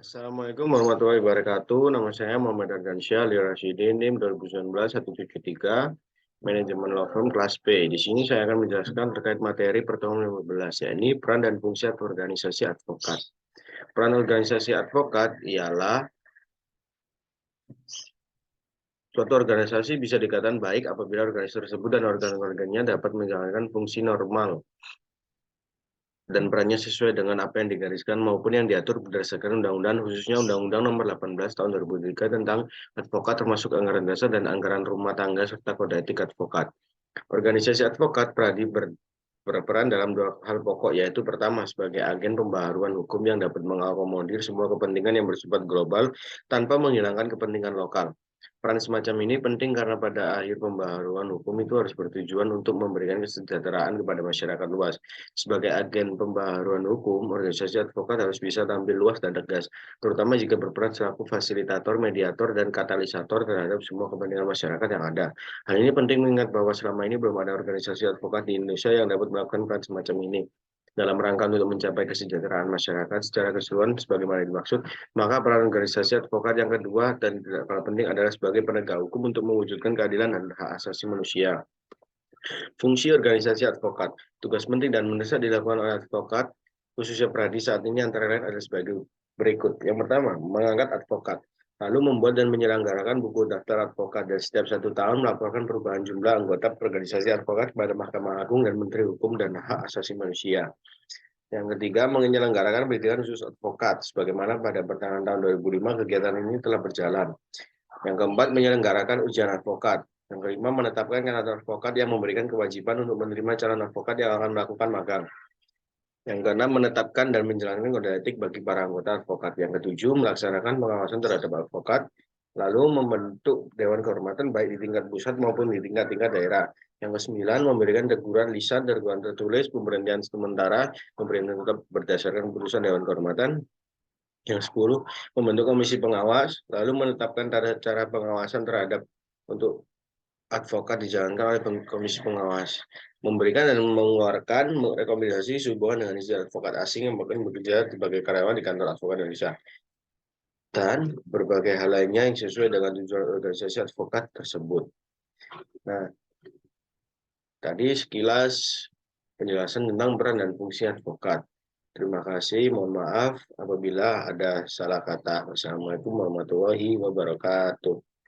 Assalamualaikum warahmatullahi wabarakatuh. Nama saya Muhammad Ardansyah Ali Rasyidin, NIM 2019-173, Manajemen Law Firm kelas B. Di sini saya akan menjelaskan terkait materi pertemuan 15, yakni peran dan fungsi organisasi advokat. Peran organisasi advokat ialah suatu organisasi bisa dikatakan baik apabila organisasi tersebut dan organ-organnya dapat menjalankan fungsi normal dan perannya sesuai dengan apa yang digariskan maupun yang diatur berdasarkan undang-undang, khususnya Undang-Undang Nomor 18 Tahun 2003 tentang advokat, termasuk anggaran dasar dan anggaran rumah tangga serta kode etik advokat. Organisasi advokat berperan dalam dua hal pokok, yaitu pertama sebagai agen pembaharuan hukum yang dapat mengakomodir semua kepentingan yang bersifat global tanpa menghilangkan kepentingan lokal. Peran semacam ini penting karena pada akhir pembaharuan hukum itu harus bertujuan untuk memberikan kesejahteraan kepada masyarakat luas. Sebagai agen pembaharuan hukum, organisasi advokat harus bisa tampil luas dan tegas, terutama jika berperan selaku fasilitator, mediator, dan katalisator terhadap semua kepentingan masyarakat yang ada. Hal ini penting mengingat bahwa selama ini belum ada organisasi advokat di Indonesia yang dapat melakukan peran semacam ini. Dalam rangka untuk mencapai kesejahteraan masyarakat secara keseluruhan sebagaimana dimaksud, maka peran organisasi advokat yang kedua dan tidak kalah penting adalah sebagai penegak hukum untuk mewujudkan keadilan dan hak asasi manusia. Fungsi organisasi advokat, tugas penting dan mendesak dilakukan oleh advokat, khususnya Pradi saat ini antara lain adalah sebagai berikut. Yang pertama, mengangkat advokat, lalu membuat dan menyelenggarakan buku daftar advokat, dan setiap 1 tahun melaporkan perubahan jumlah anggota organisasi advokat kepada Mahkamah Agung dan Menteri Hukum dan Hak Asasi Manusia. Yang ketiga, menyelenggarakan pendidikan khusus advokat, sebagaimana pada pertengahan tahun 2005 kegiatan ini telah berjalan. Yang keempat, menyelenggarakan ujian advokat. Yang kelima, menetapkan kandidat advokat yang memberikan kewajiban untuk menerima calon advokat yang akan melakukan magang. Yang keenam, menetapkan dan menjalankan kode etik bagi para anggota advokat. Yang ketujuh, melaksanakan pengawasan terhadap advokat, lalu membentuk Dewan Kehormatan baik di tingkat pusat maupun di tingkat-tingkat daerah. Yang kesembilan, memberikan teguran lisan, teguran tertulis, pemberhentian sementara, pemberhentian tetap berdasarkan keputusan Dewan Kehormatan. Yang 10, membentuk komisi pengawas, lalu menetapkan cara pengawasan terhadap untuk advokat dijalankan oleh komisi pengawas, memberikan dan mengeluarkan rekomendasi sehubungan dengan izin advokat asing yang bekerja sebagai karyawan di kantor advokat Indonesia, dan berbagai hal lainnya yang sesuai dengan tujuan organisasi advokat tersebut. Nah, tadi sekilas penjelasan tentang peran dan fungsi advokat. Terima kasih, mohon maaf apabila ada salah kata. Wassalamualaikum warahmatullahi wabarakatuh.